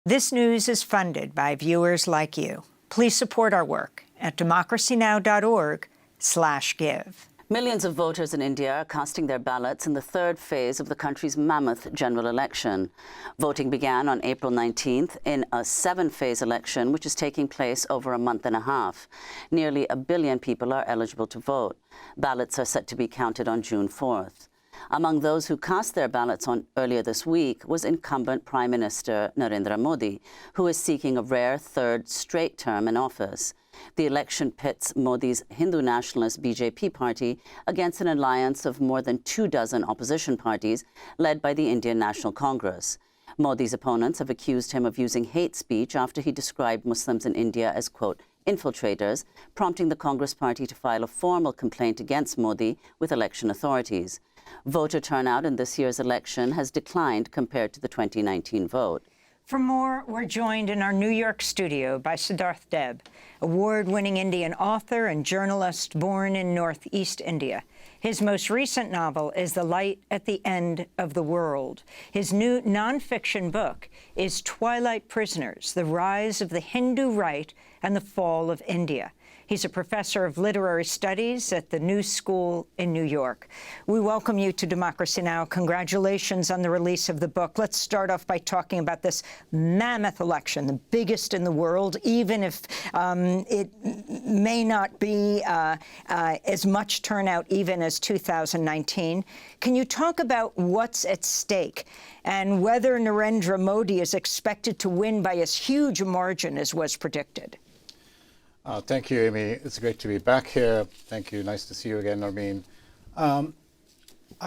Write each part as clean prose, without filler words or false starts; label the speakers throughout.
Speaker 1: This news is funded by viewers like you. Please support our work at democracynow.org/give.
Speaker 2: Millions of voters in India are casting their ballots in the third phase of the country's mammoth general election. Voting began on April 19th in a 7-phase election, which is taking place over a month and a half. Nearly 1 billion people are eligible to vote. Ballots are set to be counted on June 4th. Among those who cast their ballots earlier this week was incumbent Prime Minister Narendra Modi, who is seeking a rare third straight term in office. The election pits Modi's Hindu nationalist BJP party against an alliance of more than 24 opposition parties led by the Indian National Congress. Modi's opponents have accused him of using hate speech after he described Muslims in India as, quote, infiltrators, prompting the Congress party to file a formal complaint against Modi with election authorities. Voter turnout in this year's election has declined compared to the 2019 vote.
Speaker 1: For more, we're joined in our New York studio by Siddhartha Deb, award-winning Indian author and journalist born in Northeast India. His most recent novel is The Light at the End of the World. His new nonfiction book is Twilight Prisoners: The Rise of the Hindu Right and the Fall of India. He's a professor of literary studies at the New School in New York. We welcome you to Democracy Now! Congratulations on the release of the book. Let's start off by talking about this mammoth election, the biggest in the world, even if it may not be as much turnout even as 2019. Can you talk about what's at stake and whether Narendra Modi is expected to win by as huge a margin as was predicted?
Speaker 3: Thank you, Amy. It's great to be back here. Thank you. Nice to see you again, Narmeen. I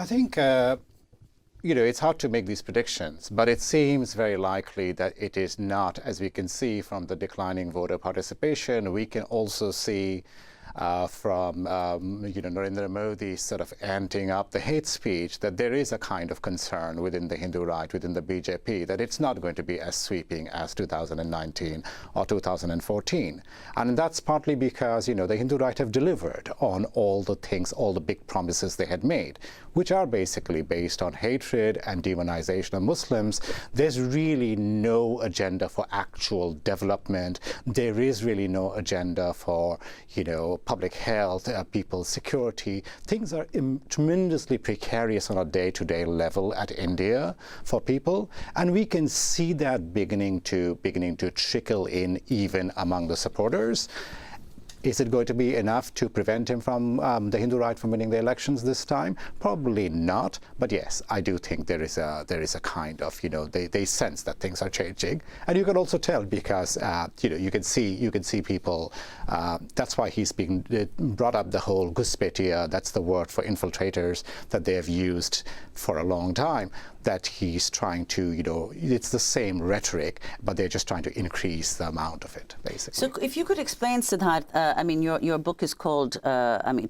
Speaker 3: think, it's hard to make these predictions, but it seems very likely that it is not, as we can see from the declining voter participation. We can also see from Narendra Modi sort of amping up the hate speech, that there is a kind of concern within the Hindu right, within the BJP, that it's not going to be as sweeping as 2019 or 2014. And that's partly because, the Hindu right have delivered on all the things, all the big promises they had made, which are basically based on hatred and demonization of Muslims. There's really no agenda for actual development. There is really no agenda for, public health, people's security. Things are tremendously precarious on a day-to-day level at India for people, and we can see that beginning to trickle in even among the supporters. Is it going to be enough to prevent him from the Hindu right from winning the elections this time? Probably not. But yes, I do think there is a kind of, they sense that things are changing, and you can also tell because you can see people. That's why he's being brought up the whole Ghuspetia. That's the word for infiltrators that they have used for a long time. That he's trying to, it's the same rhetoric, but they're just trying to increase the amount of it, basically.
Speaker 2: So if you could explain, Siddhartha, your book is called,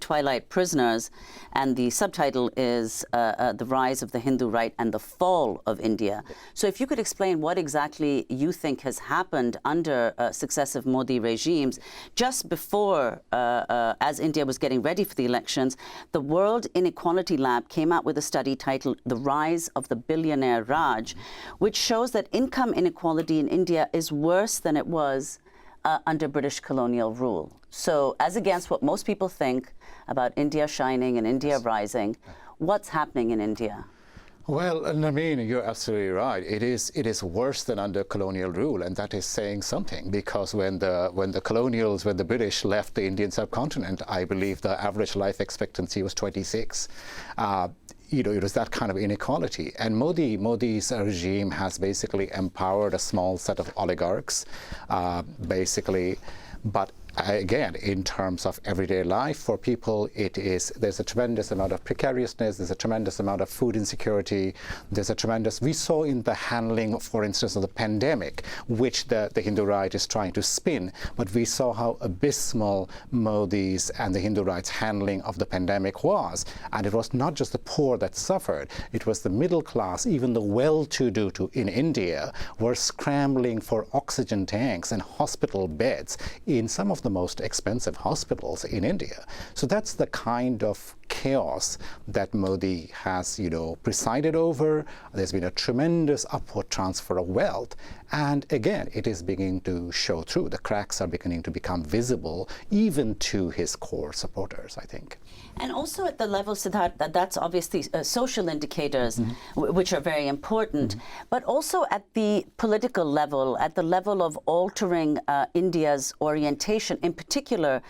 Speaker 2: Twilight Prisoners, and the subtitle is The Rise of the Hindu Right and the Fall of India. So if you could explain what exactly you think has happened under successive Modi regimes. Just before, as India was getting ready for the elections, the World Inequality Lab came out with a study titled The Rise of the Billionaire Raj, which shows that income inequality in India is worse than it was under British colonial rule. So as against what most people think about India shining and India rising, what's happening in India?
Speaker 3: Well, Narmeen, you're absolutely right. It is worse than under colonial rule, and that is saying something, because when the British left the Indian subcontinent, I believe the average life expectancy was 26. It was that kind of inequality. And Modi's regime has basically empowered a small set of oligarchs, but again, in terms of everyday life for people, there's a tremendous amount of precariousness, there's a tremendous amount of food insecurity, we saw in the handling, for instance, of the pandemic, which the Hindu right is trying to spin, but we saw how abysmal Modi's and the Hindu right's handling of the pandemic was. And it was not just the poor that suffered, it was the middle class, even the well-to-do in India were scrambling for oxygen tanks and hospital beds in some of the most expensive hospitals in India. So that's the kind of chaos that Modi has, presided over. There's been a tremendous upward transfer of wealth. And again, it is beginning to show through. The cracks are beginning to become visible, even to his core supporters, I think.
Speaker 2: And also at the level, Siddhartha, that's obviously social indicators, which are very important, but also at the political level, at the level of altering India's orientation, in particular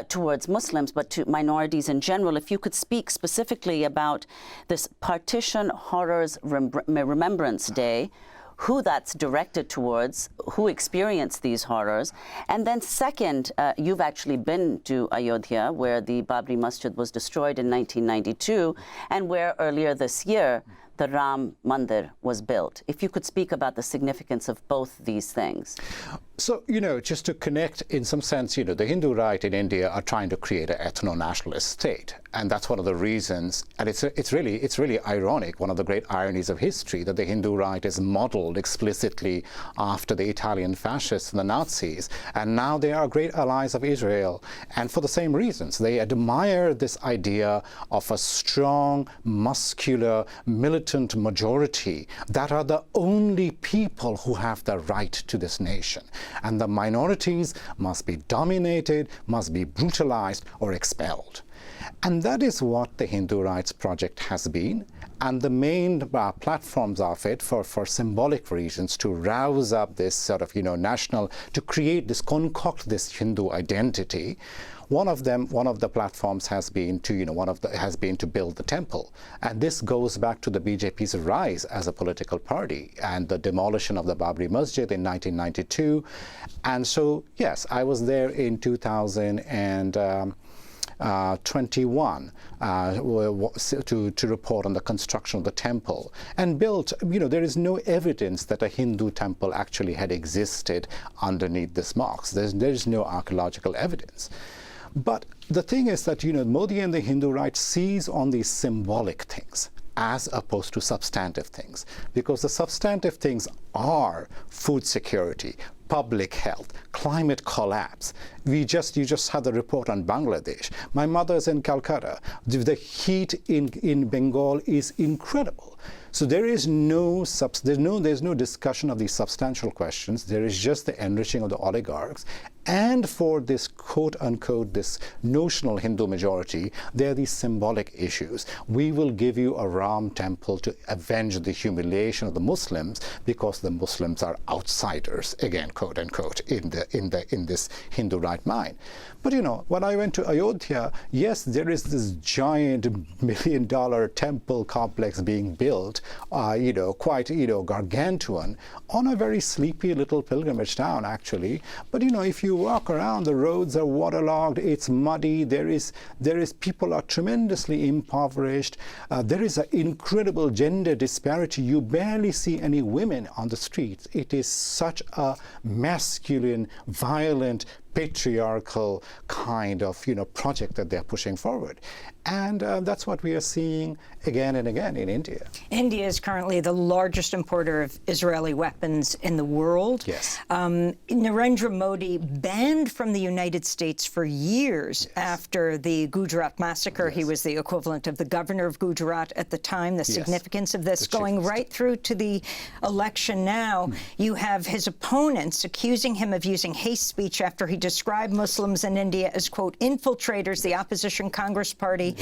Speaker 2: towards Muslims, but to minorities in general. If you could speak specifically about this Partition Horrors Remembrance Day, who that's directed towards, who experienced these horrors. And then second, you've actually been to Ayodhya, where the Babri Masjid was destroyed in 1992, and where earlier this year, the Ram Mandir was built. If you could speak about the significance of both these things.
Speaker 3: So, just to connect, in some sense, the Hindu right in India are trying to create an ethno-nationalist state. And that's one of the reasons, and it's really ironic, one of the great ironies of history, that the Hindu right is modeled explicitly after the Italian fascists and the Nazis. And now they are great allies of Israel. And for the same reasons, they admire this idea of a strong, muscular, militant majority that are the only people who have the right to this nation. And the minorities must be dominated, must be brutalized or expelled. And that is what the Hindu Rights Project has been. And the main platforms of it for symbolic reasons to rouse up this sort of, national, to create this, concoct this Hindu identity. One of the platforms has been to build the temple, and this goes back to the BJP's rise as a political party and the demolition of the Babri Masjid in 1992. And so, yes, I was there in 2021 to report on the construction of the temple, and built, there is no evidence that a Hindu temple actually had existed underneath this mosque. There's no archaeological evidence. But the thing is that, Modi and the Hindu right seize on these symbolic things as opposed to substantive things, because the substantive things are food security, public health, climate collapse. You just had the report on Bangladesh. My mother's in Calcutta. The heat in Bengal is incredible. So there's no discussion of these substantial questions. There is just the enriching of the oligarchs. And for this quote-unquote, this notional Hindu majority, there are these symbolic issues. We will give you a Ram temple to avenge the humiliation of the Muslims because the Muslims are outsiders, again, quote-unquote, in this Hindu right mind. But, when I went to Ayodhya, yes, there is this giant $1 million temple complex being built, quite, gargantuan, on a very sleepy little pilgrimage town, actually. But, if you walk around, the roads are waterlogged, it's muddy, people are tremendously impoverished, there is an incredible gender disparity. You barely see any women on the streets. It is such a masculine, violent, patriarchal kind of project that they're pushing forward. And that's what we are seeing again and again in India.
Speaker 1: India is currently the largest importer of Israeli weapons in the world.
Speaker 3: Yes.
Speaker 1: Narendra Modi banned from the United States for years after the Gujarat massacre. He was the equivalent of the governor of Gujarat at the time. The significance of this going right through to the election now. You have his opponents accusing him of using hate speech after he described Muslims in India as, quote, infiltrators, the opposition Congress party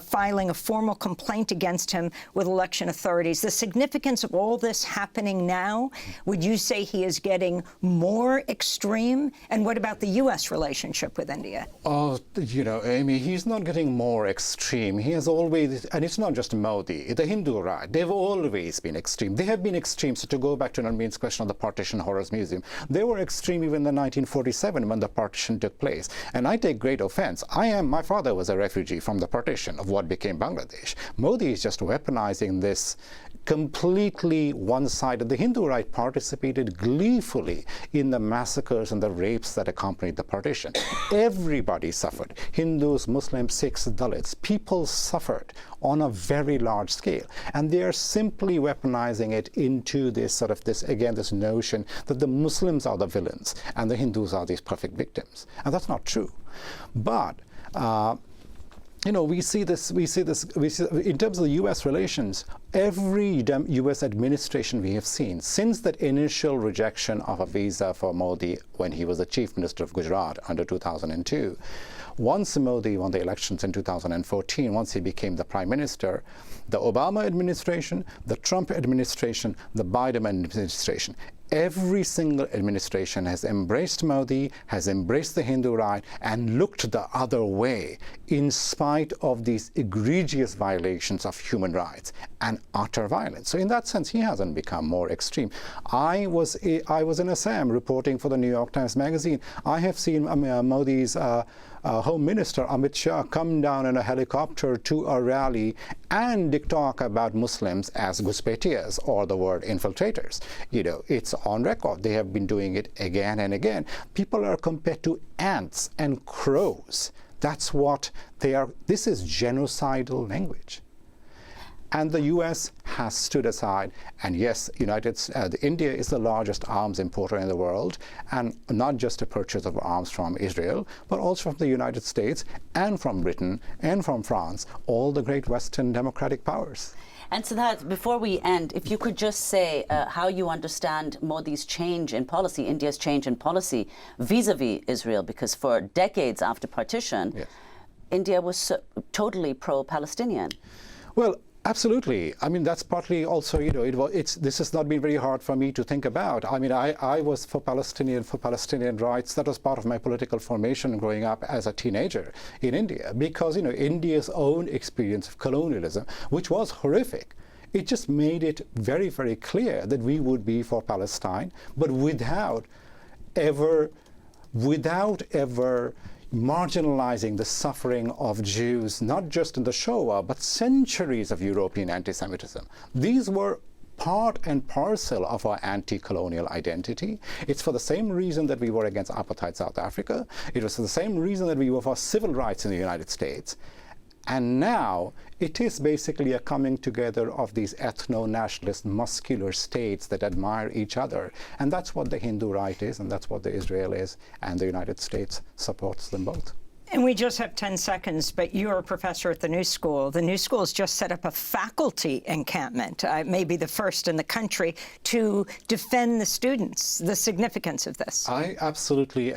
Speaker 1: filing a formal complaint against him with election authorities. The significance of all this happening now, would you say he is getting more extreme? And what about the U.S. relationship with India?
Speaker 3: Oh, Amy, he's not getting more extreme. He has always, and it's not just Modi, the Hindu right, they've always been extreme. They have been extreme. So to go back to Narend's question on the Partition Horrors Museum, they were extreme even in 1947 when the partition took place. And I take great offense. My father was a refugee from the partition of what became Bangladesh. Modi is just weaponizing this completely one-sided. The Hindu right participated gleefully in the massacres and the rapes that accompanied the partition. Everybody suffered. Hindus, Muslims, Sikhs, Dalits. People suffered on a very large scale. And they are simply weaponizing it into this this notion that the Muslims are the villains and the Hindus are these perfect victims. And that's not true. But we see this in terms of the U.S. relations. Every U.S. administration we have seen since that initial rejection of a visa for Modi when he was the chief minister of Gujarat under 2002, once Modi won the elections in 2014, once he became the prime minister, the Obama administration, the Trump administration, the Biden administration, every single administration has embraced Modi, has embraced the Hindu right, and looked the other way in spite of these egregious violations of human rights and utter violence. So in that sense, he hasn't become more extreme. I was in Assam reporting for the New York Times Magazine. I have seen Modi's Home Minister Amit Shah come down in a helicopter to a rally and talk about Muslims as Guspetias, or the word infiltrators. It's on record. They have been doing it again and again. People are compared to ants and crows. That's what they are. This is genocidal language. And the U.S. has stood aside. And yes, India is the largest arms importer in the world, and not just a purchase of arms from Israel, but also from the United States and from Britain and from France, all the great Western democratic powers.
Speaker 2: And Siddhartha, before we end, if you could just say how you understand Modi's change in policy, India's change in policy vis-a-vis Israel, because for decades after partition,
Speaker 3: yes,
Speaker 2: India was totally pro-Palestinian.
Speaker 3: Well, absolutely. I mean, that's partly also, this has not been very hard for me to think about. I mean, I was for Palestinian rights. That was part of my political formation growing up as a teenager in India, because, India's own experience of colonialism, which was horrific, it just made it very, very clear that we would be for Palestine, but without ever marginalizing the suffering of Jews, not just in the Shoah, but centuries of European anti-Semitism. These were part and parcel of our anti-colonial identity. It's for the same reason that we were against apartheid South Africa. It was for the same reason that we were for civil rights in the United States. And now it is basically a coming together of these ethno-nationalist muscular states that admire each other. And that's what the Hindu right is, and that's what the Israel is, and the United States supports them both.
Speaker 1: And we just have 10 seconds, but you're a professor at the New School. The New School has just set up a faculty encampment, maybe the first in the country, to defend the students, the significance of this.
Speaker 3: I absolutely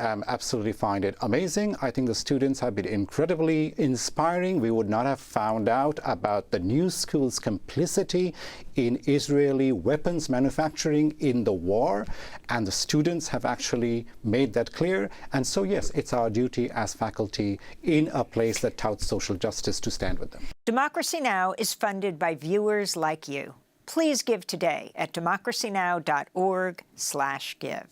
Speaker 3: find it amazing. I think the students have been incredibly inspiring. We would not have found out about the New School's complicity in Israeli weapons manufacturing in the war, and the students have actually made that clear. And so, yes, it's our duty as faculty in a place that touts social justice to stand with them.
Speaker 1: Democracy Now! Is funded by viewers like you. Please give today at democracynow.org/give.